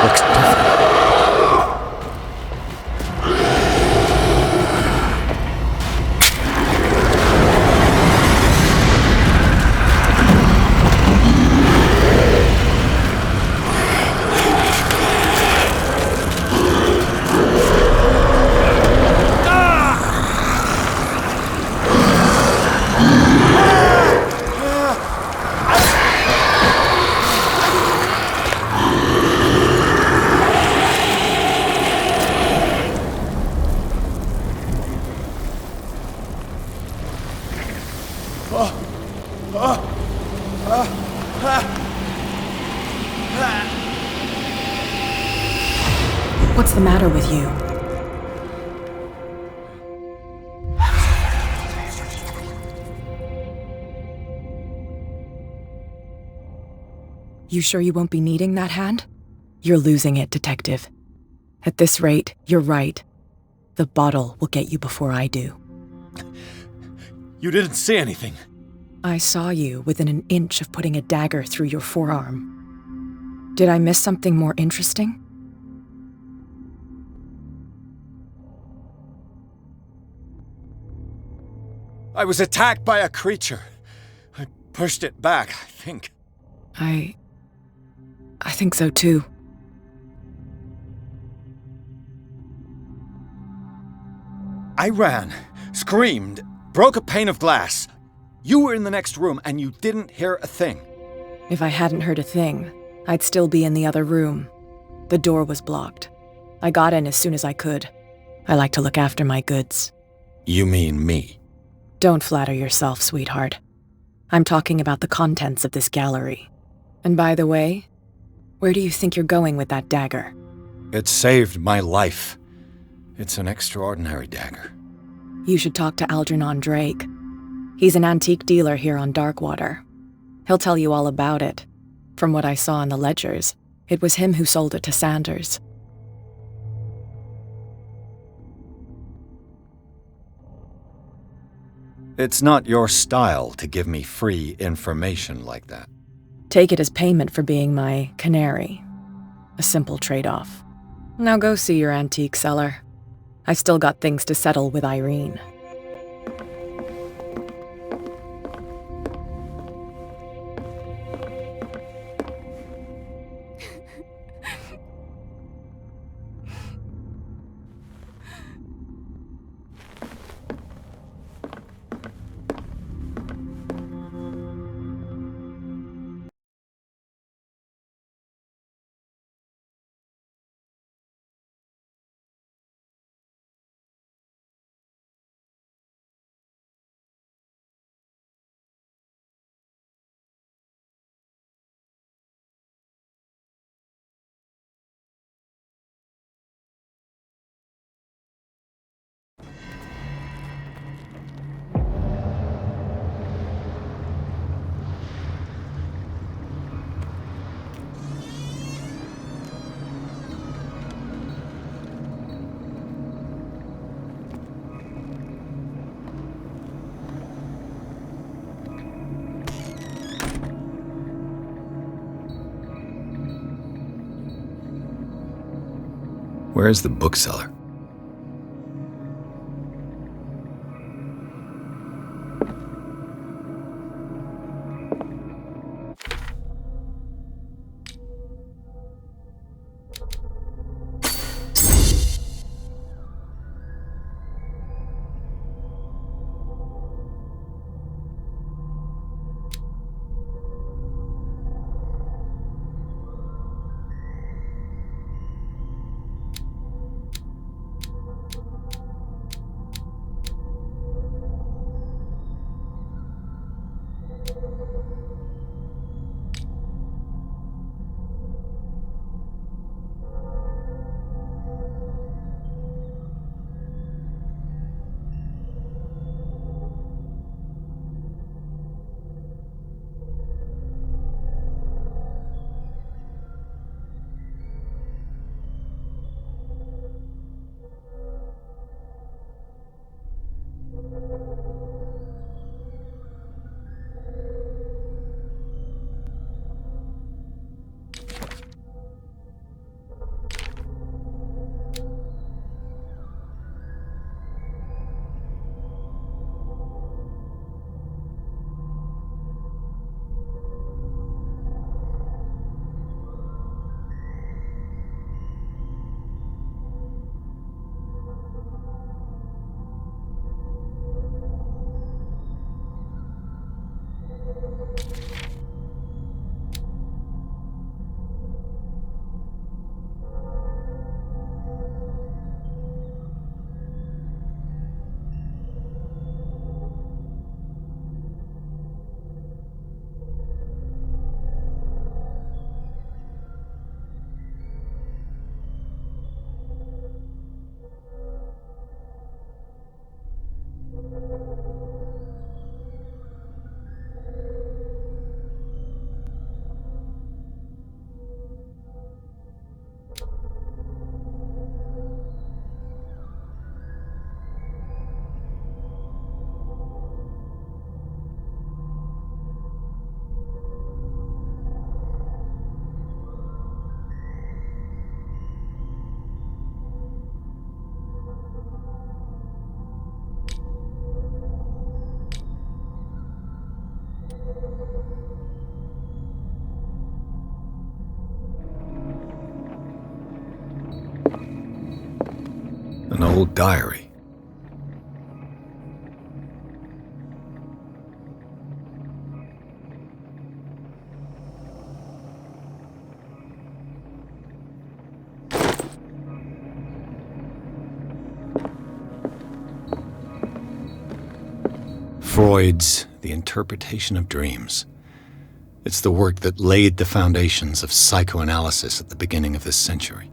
looks different. What's the matter with you? You sure you won't be needing that hand? You're losing it, Detective. At this rate, you're right. The bottle will get you before I do. You didn't see anything. I saw you within an inch of putting a dagger through your forearm. Did I miss something more interesting? I was attacked by a creature. I pushed it back, I think. I think so too. I ran, screamed, broke a pane of glass. You were in the next room and you didn't hear a thing. If I hadn't heard a thing, I'd still be in the other room. The door was blocked. I got in as soon as I could. I like to look after my goods. You mean me? Don't flatter yourself, sweetheart. I'm talking about the contents of this gallery. And by the way, where do you think you're going with that dagger? It saved my life. It's an extraordinary dagger. You should talk to Algernon Drake. He's an antique dealer here on Darkwater. He'll tell you all about it. From what I saw in the ledgers, it was him who sold it to Sanders. It's not your style to give me free information like that. Take it as payment for being my canary. A simple trade-off. Now go see your antique seller. I've still got things to settle with Irene. Where is the bookseller? An old diary. Freud's The Interpretation of Dreams. It's the work that laid the foundations of psychoanalysis at the beginning of this century.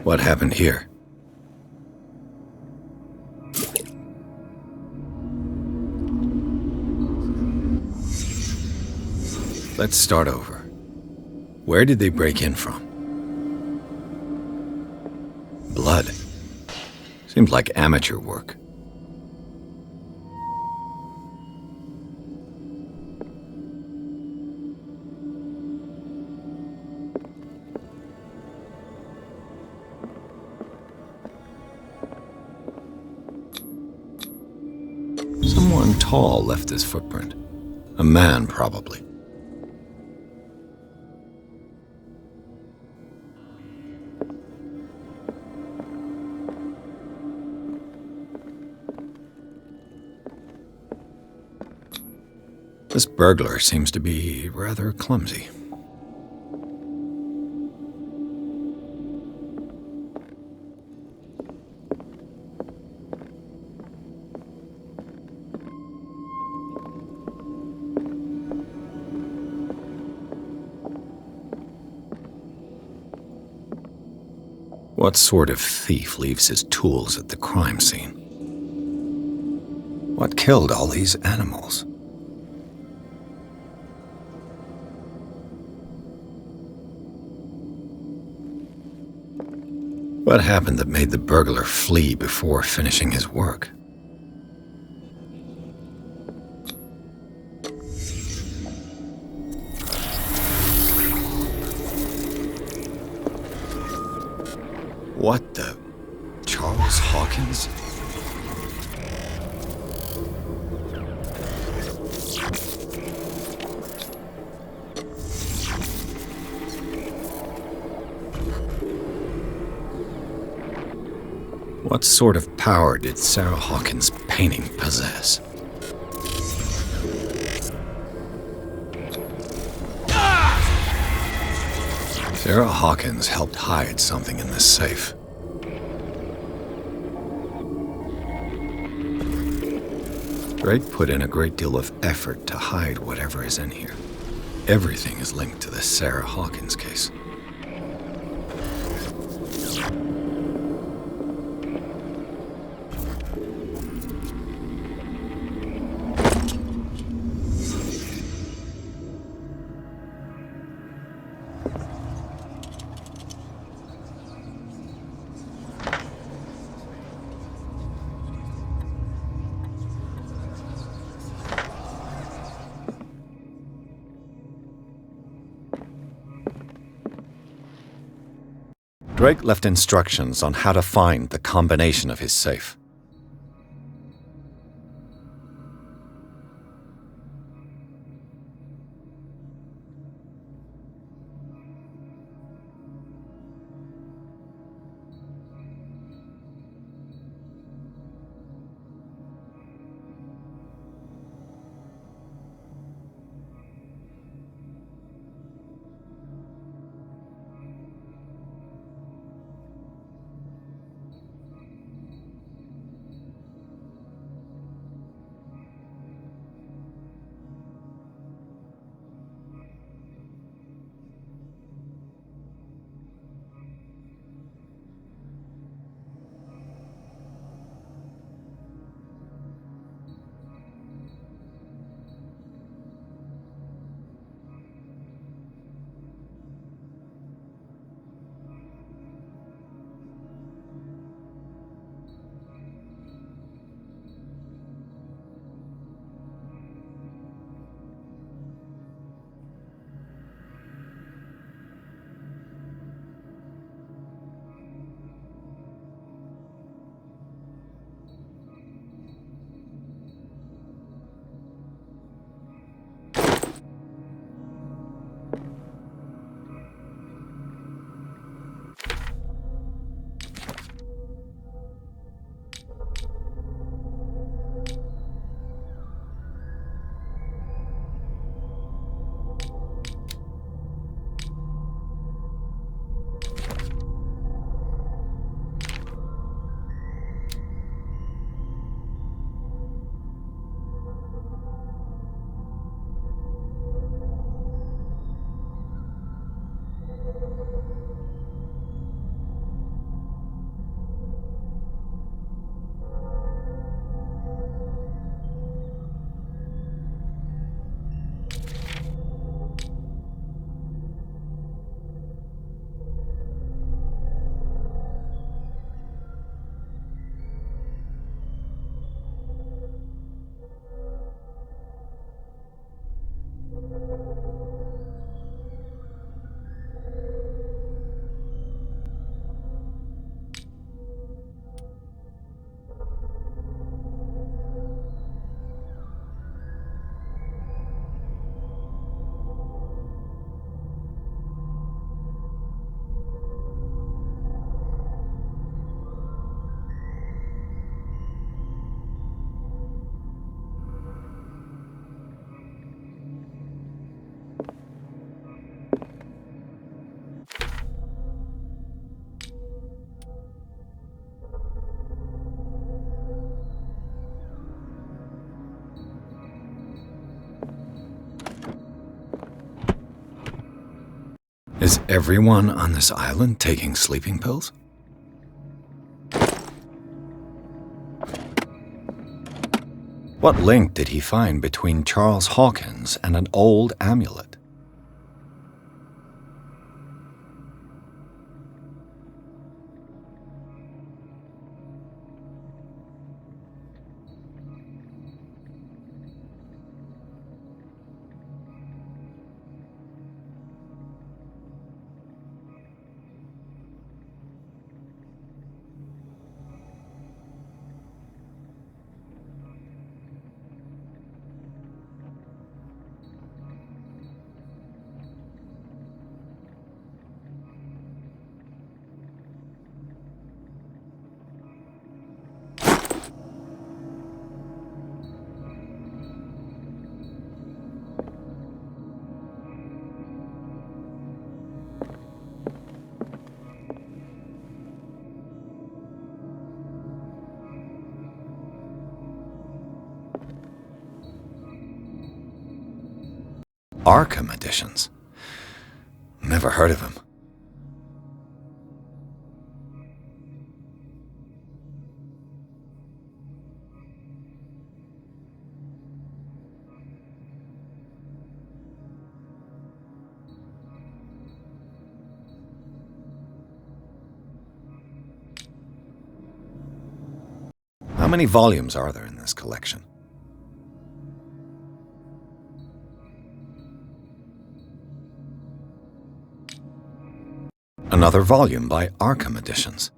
What happened here? Let's start over. Where did they break in from? Blood. Seems like amateur work. Someone tall left this footprint. A man, probably. This burglar seems to be rather clumsy. What sort of thief leaves his tools at the crime scene? What killed all these animals? What happened that made the burglar flee before finishing his work? What the... Charles Hawkins? What sort of power did Sarah Hawkins' painting possess? Sarah Hawkins helped hide something in this safe. Drake put in a great deal of effort to hide whatever is in here. Everything is linked to the Sarah Hawkins case. Drake left instructions on how to find the combination of his safe. Is everyone on this island taking sleeping pills? What link did he find between Charles Hawkins and an old amulet? Arkham editions. Never heard of him. How many volumes are there in this collection? Another volume by Arkham Editions.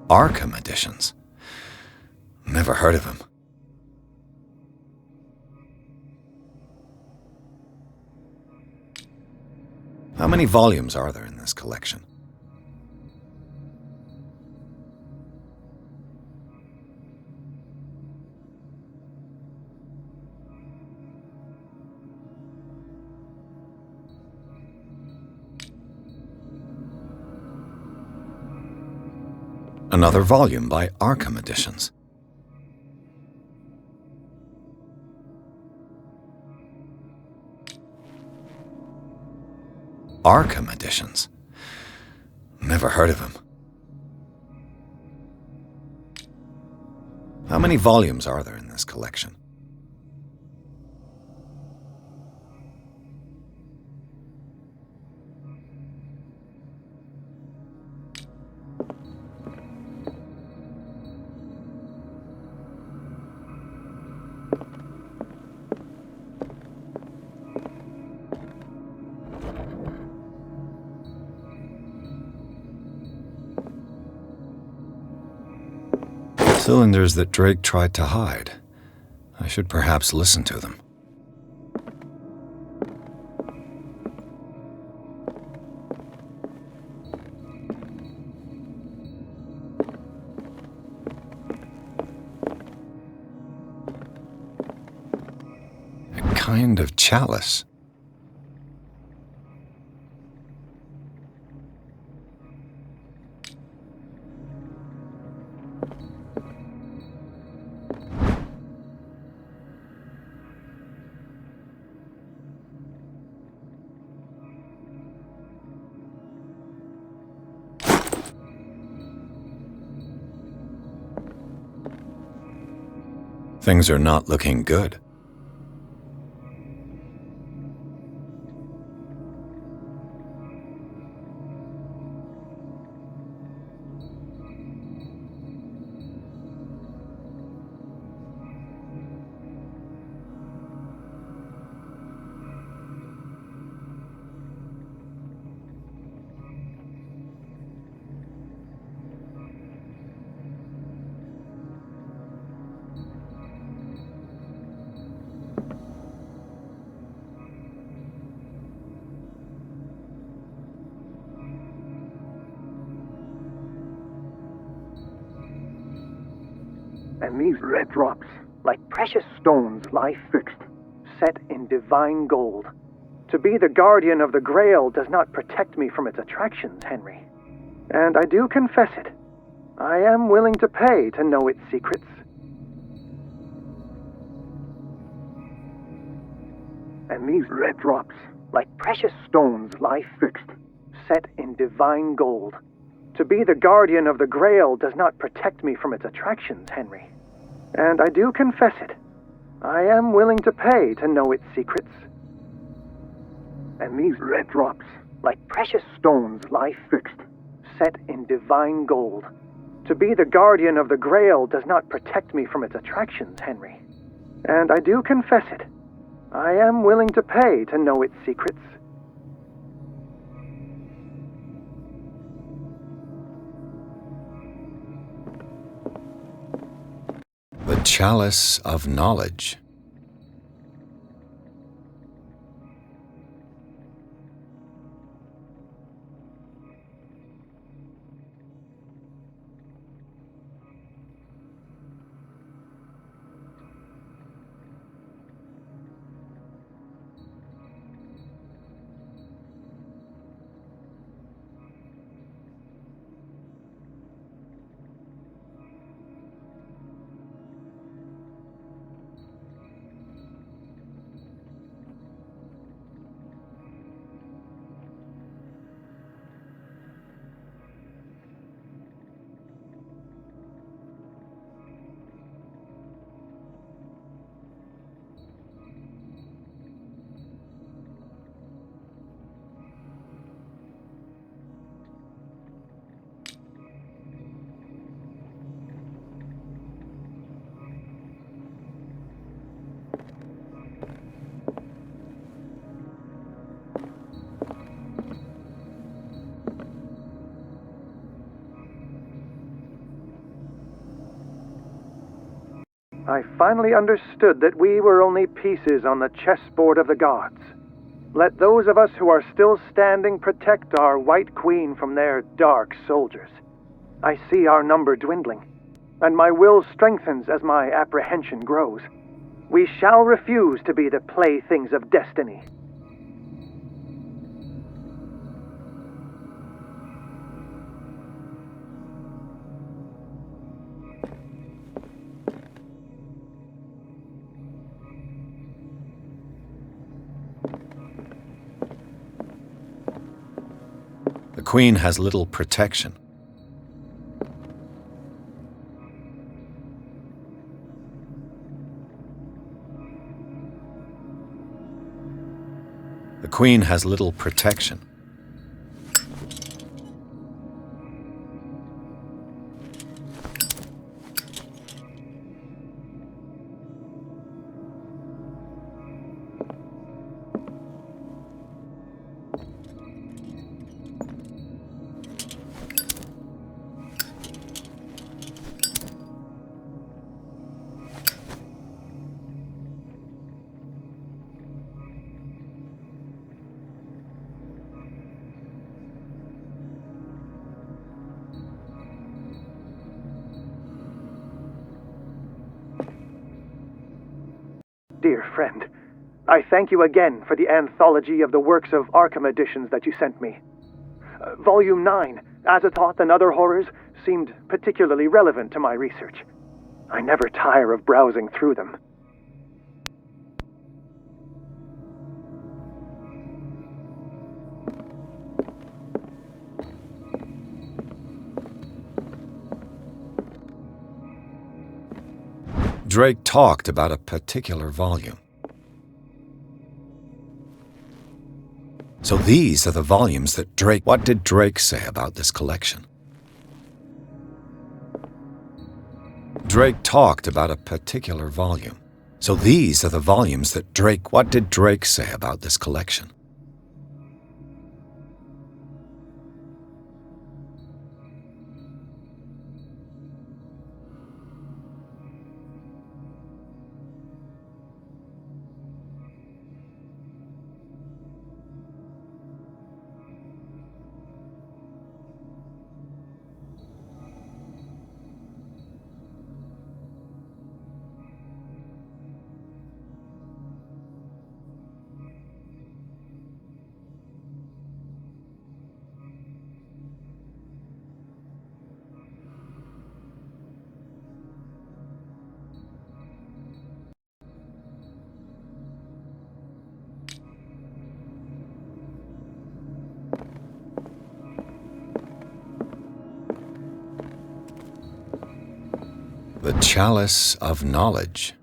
Arkham Editions. Never heard of him. How many volumes are there in this collection? Another volume by Arkham Editions. Arkham Editions. Never heard of him. How many volumes are there in this collection? Cylinders that Drake tried to hide. I should perhaps listen to them. A kind of chalice. Things are not looking good. And these red drops, like precious stones, lie fixed, set in divine gold. To be the guardian of the Grail does not protect me from its attractions, Henry. And I do confess it. I am willing to pay to know its secrets. And these red drops, like precious stones, lie fixed, set in divine gold. To be the guardian of the Grail does not protect me from its attractions, Henry. And I do confess it. I am willing to pay to know its secrets. And these red drops, like precious stones, lie fixed, set in divine gold. To be the guardian of the Grail does not protect me from its attractions, Henry. And I do confess it. I am willing to pay to know its secrets. The Chalice of Knowledge. I finally understood that we were only pieces on the chessboard of the gods. Let those of us who are still standing protect our White Queen from their dark soldiers. I see our number dwindling, and my will strengthens as my apprehension grows. We shall refuse to be the playthings of destiny. The Queen has little protection. The Queen has little protection. Dear friend, I thank you again for the anthology of the works of Arkham editions that you sent me. Volume 9, Azathoth and Other Horrors, seemed particularly relevant to my research. I never tire of browsing through them. Drake talked about a particular volume. So these are the volumes that Drake... What did Drake say about this collection? Drake talked about a particular volume. So these are the volumes that Drake... What did Drake say about this collection? The Chalice of Knowledge.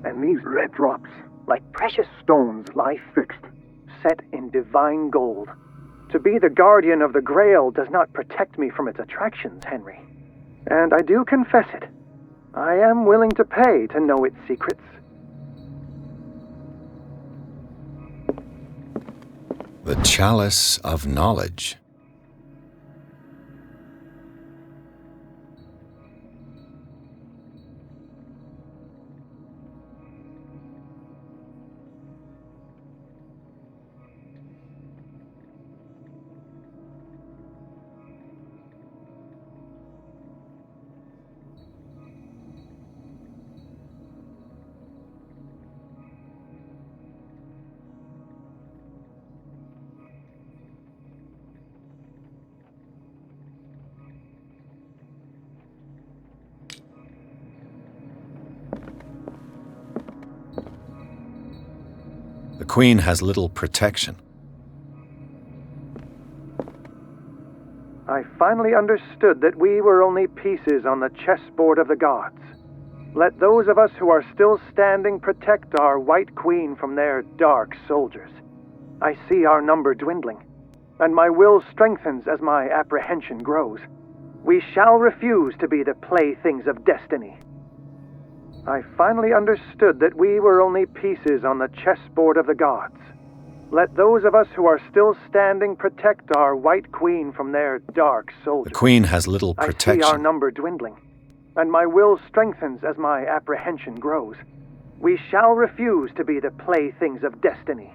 And these red drops, like precious stones, lie fixed, set in divine gold. To be the guardian of the Grail does not protect me from its attractions, Henry. And I do confess it. I am willing to pay to know its secrets. The Chalice of Knowledge. The Queen has little protection. I finally understood that we were only pieces on the chessboard of the gods. Let those of us who are still standing protect our White Queen from their dark soldiers. I see our number dwindling, and my will strengthens as my apprehension grows. We shall refuse to be the playthings of destiny. I finally understood that we were only pieces on the chessboard of the gods. Let those of us who are still standing protect our White Queen from their dark soldiers. The Queen has little I protection. see our number dwindling, and my will strengthens as my apprehension grows. We shall refuse to be the playthings of destiny.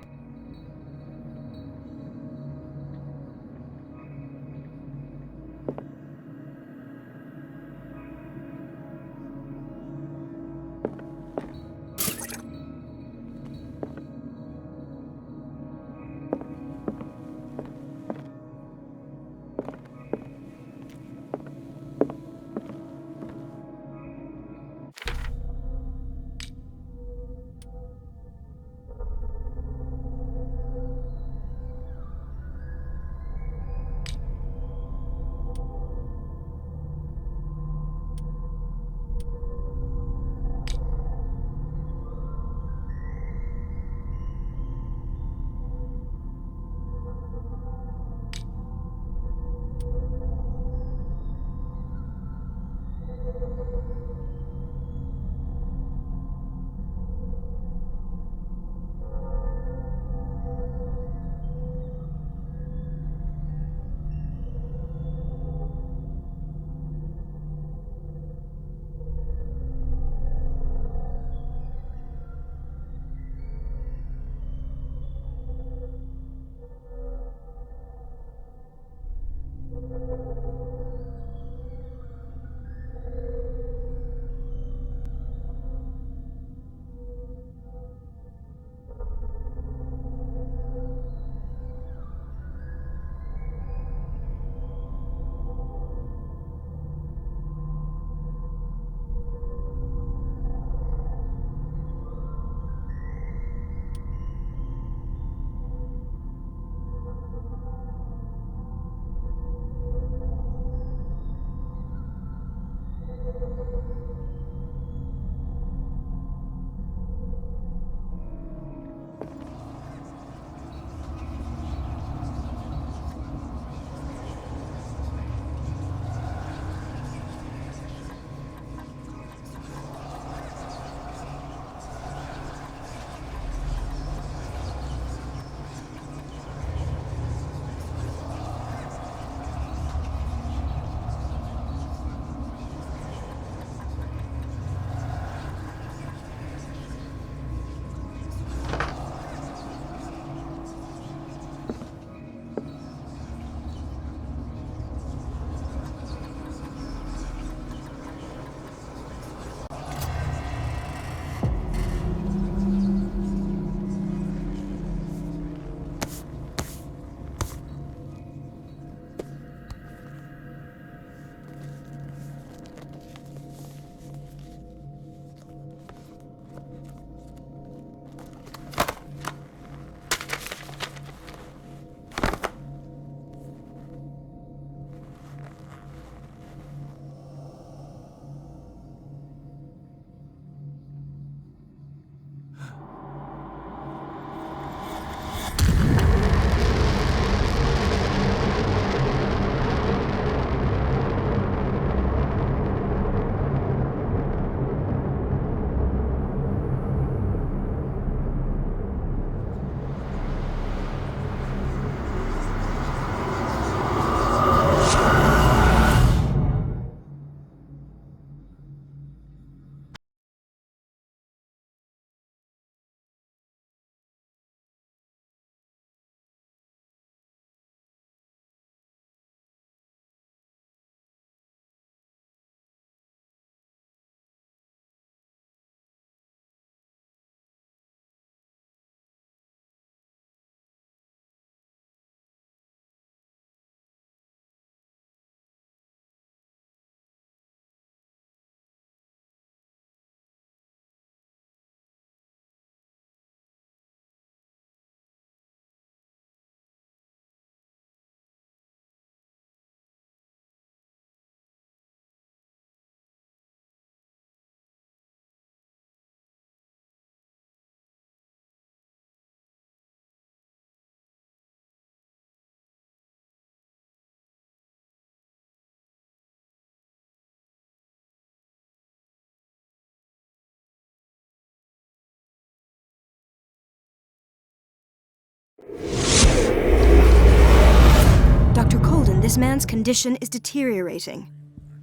This man's condition is deteriorating.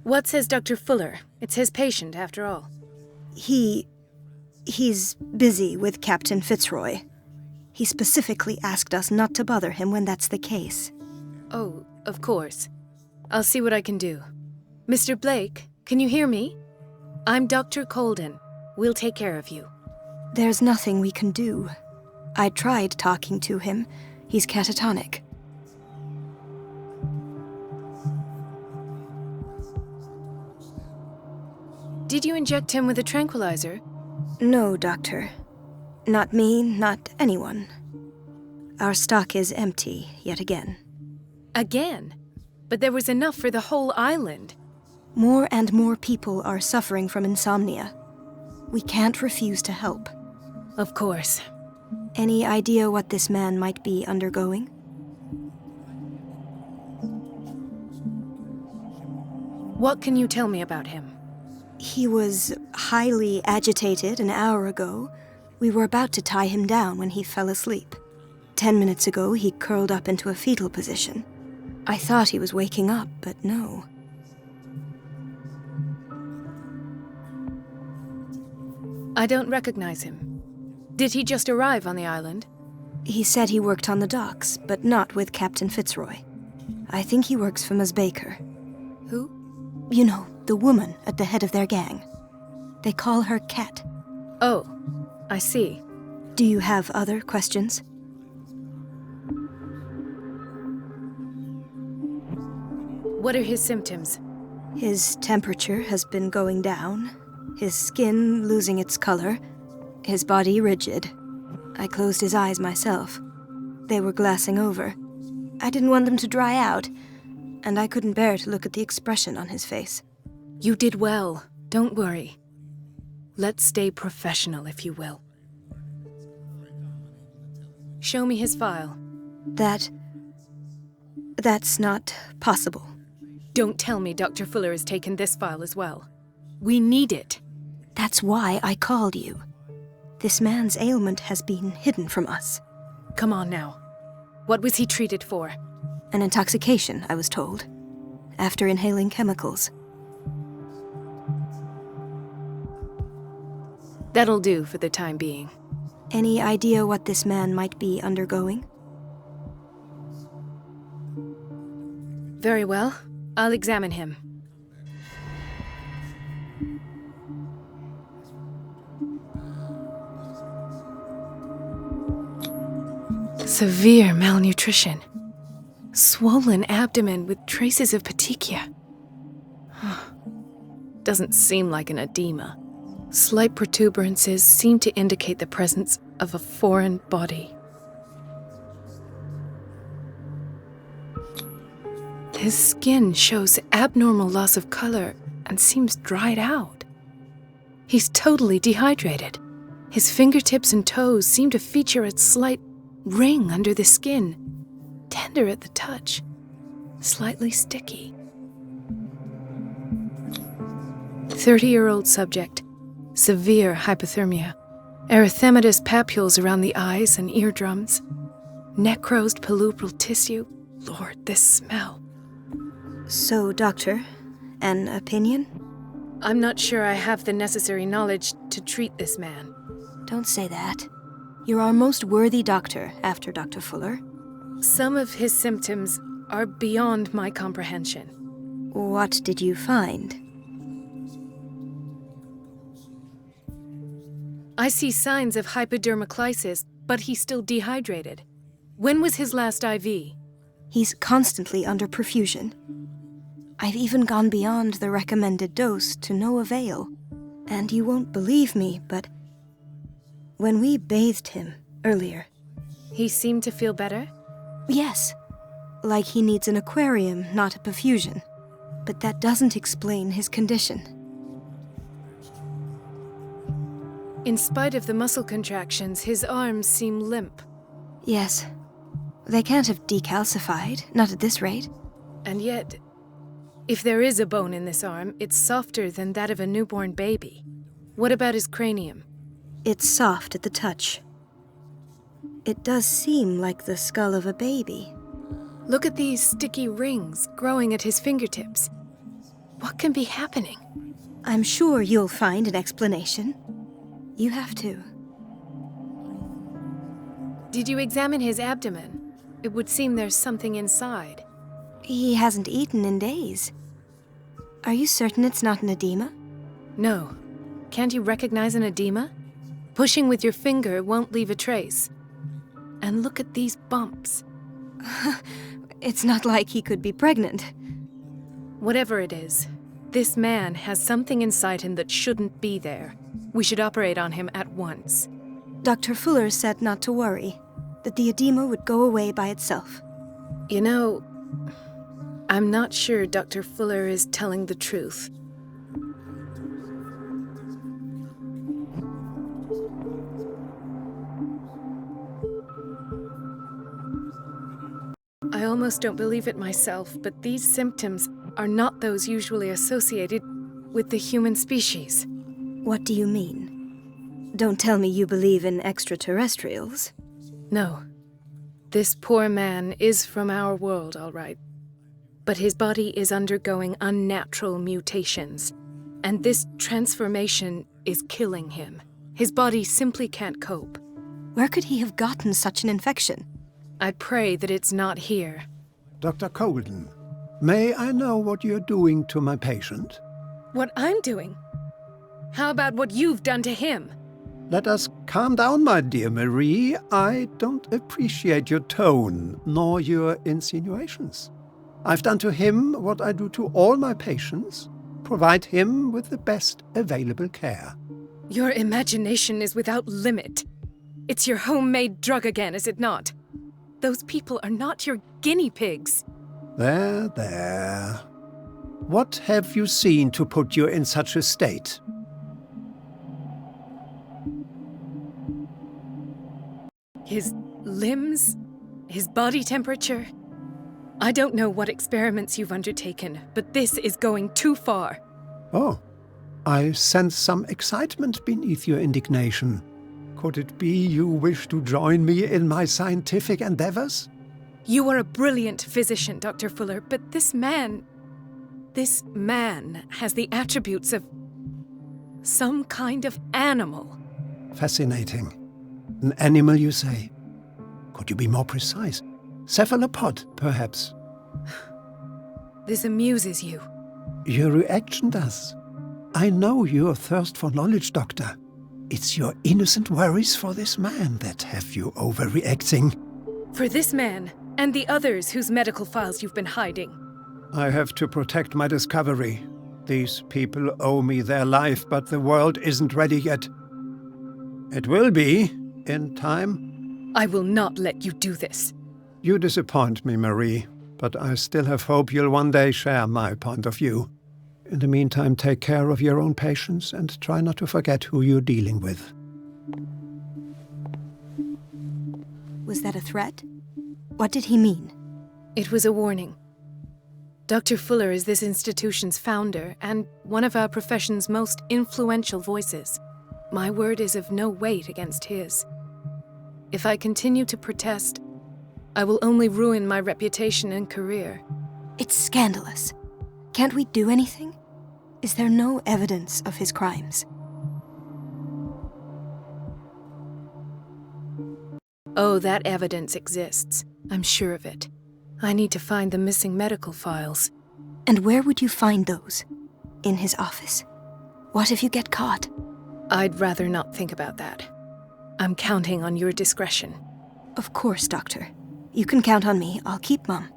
What says Dr. Fuller? It's his patient, after all. He's busy with Captain Fitzroy. He specifically asked us not to bother him when that's the case. Oh, of course. I'll see what I can do. Mr. Blake, can you hear me? I'm Dr. Colden. We'll take care of you. There's nothing we can do. I tried talking to him. He's catatonic. Did you inject him with a tranquilizer? No, Doctor. Not me, not anyone. Our stock is empty, yet again. Again? But there was enough for the whole island. More and more people are suffering from insomnia. We can't refuse to help. Of course. Any idea what this man might be undergoing? What can you tell me about him? He was highly agitated an hour ago. We were about to tie him down when he fell asleep. 10 minutes ago, he curled up into a fetal position. I thought he was waking up, but no. I don't recognize him. Did he just arrive on the island? He said he worked on the docks, but not with Captain Fitzroy. I think he works for Ms. Baker. Who? You know, the woman at the head of their gang. They call her Cat. Oh, I see. Do you have other questions? What are his symptoms? His temperature has been going down, his skin losing its color, his body rigid. I closed his eyes myself. They were glassing over. I didn't want them to dry out, and I couldn't bear to look at the expression on his face. You did well. Don't worry. Let's stay professional, if you will. Show me his file. That's not possible. Don't tell me Dr. Fuller has taken this file as well. We need it. That's why I called you. This man's ailment has been hidden from us. Come on now. What was he treated for? An intoxication, I was told. After inhaling chemicals. That'll do for the time being. Any idea what this man might be undergoing? Very well. I'll examine him. Severe malnutrition. Swollen abdomen with traces of petechia. Doesn't seem like an edema. Slight protuberances seem to indicate the presence of a foreign body. His skin shows abnormal loss of color and seems dried out. He's totally dehydrated. His fingertips and toes seem to feature a slight ring under the skin, tender at the touch, slightly sticky. 30-year-old subject, severe hypothermia, erythematous papules around the eyes and eardrums, necrosed palpebral tissue. Lord, this smell. So, Doctor, an opinion? I'm not sure I have the necessary knowledge to treat this man. Don't say that. You're our most worthy doctor after Dr. Fuller. Some of his symptoms are beyond my comprehension. What did you find? I see signs of hypodermoclysis, but he's still dehydrated. When was his last IV? He's constantly under perfusion. I've even gone beyond the recommended dose to no avail. And you won't believe me, but when we bathed him earlier... He seemed to feel better? Yes. Like he needs an aquarium, not a perfusion. But that doesn't explain his condition. In spite of the muscle contractions, his arms seem limp. Yes. They can't have decalcified, not at this rate. And yet, if there is a bone in this arm, it's softer than that of a newborn baby. What about his cranium? It's soft at the touch. It does seem like the skull of a baby. Look at these sticky rings growing at his fingertips. What can be happening? I'm sure you'll find an explanation. You have to. Did you examine his abdomen? It would seem there's something inside. He hasn't eaten in days. Are you certain it's not an edema? No. Can't you recognize an edema? Pushing with your finger won't leave a trace. And look at these bumps. It's not like he could be pregnant. Whatever it is, this man has something inside him that shouldn't be there. We should operate on him at once. Dr. Fuller said not to worry, that the edema would go away by itself. You know, I'm not sure Dr. Fuller is telling the truth. I almost don't believe it myself, but these symptoms are not those usually associated with the human species. What do you mean? Don't tell me you believe in extraterrestrials. No. This poor man is from our world, all right. But his body is undergoing unnatural mutations, and this transformation is killing him. His body simply can't cope. Where could he have gotten such an infection? I pray that it's not here. Dr. Colden, may I know what you're doing to my patient? What I'm doing? How about what you've done to him? Let us calm down, my dear Marie. I don't appreciate your tone, nor your insinuations. I've done to him what I do to all my patients, provide him with the best available care. Your imagination is without limit. It's your homemade drug again, is it not? Those people are not your guinea pigs. There. What have you seen to put you in such a state? His limbs? His body temperature? I don't know what experiments you've undertaken, but this is going too far. Oh, I sense some excitement beneath your indignation. Could it be you wish to join me in my scientific endeavors? You are a brilliant physician, Dr. Fuller, but this man has the attributes of some kind of animal. Fascinating. An animal, you say? Could you be more precise? Cephalopod, perhaps? This amuses you. Your reaction does. I know your thirst for knowledge, Doctor. It's your innocent worries for this man that have you overreacting. For this man, and the others whose medical files you've been hiding. I have to protect my discovery. These people owe me their life, but the world isn't ready yet. It will be, in time. I will not let you do this. You disappoint me, Marie, but I still have hope you'll one day share my point of view. In the meantime, take care of your own patients and try not to forget who you're dealing with. Was that a threat? What did he mean? It was a warning. Dr. Fuller is this institution's founder and one of our profession's most influential voices. My word is of no weight against his. If I continue to protest, I will only ruin my reputation and career. It's scandalous. Can't we do anything? Is there no evidence of his crimes? Oh, that evidence exists. I'm sure of it. I need to find the missing medical files. And where would you find those? In his office? What if you get caught? I'd rather not think about that. I'm counting on your discretion. Of course, Doctor. You can count on me. I'll keep mum.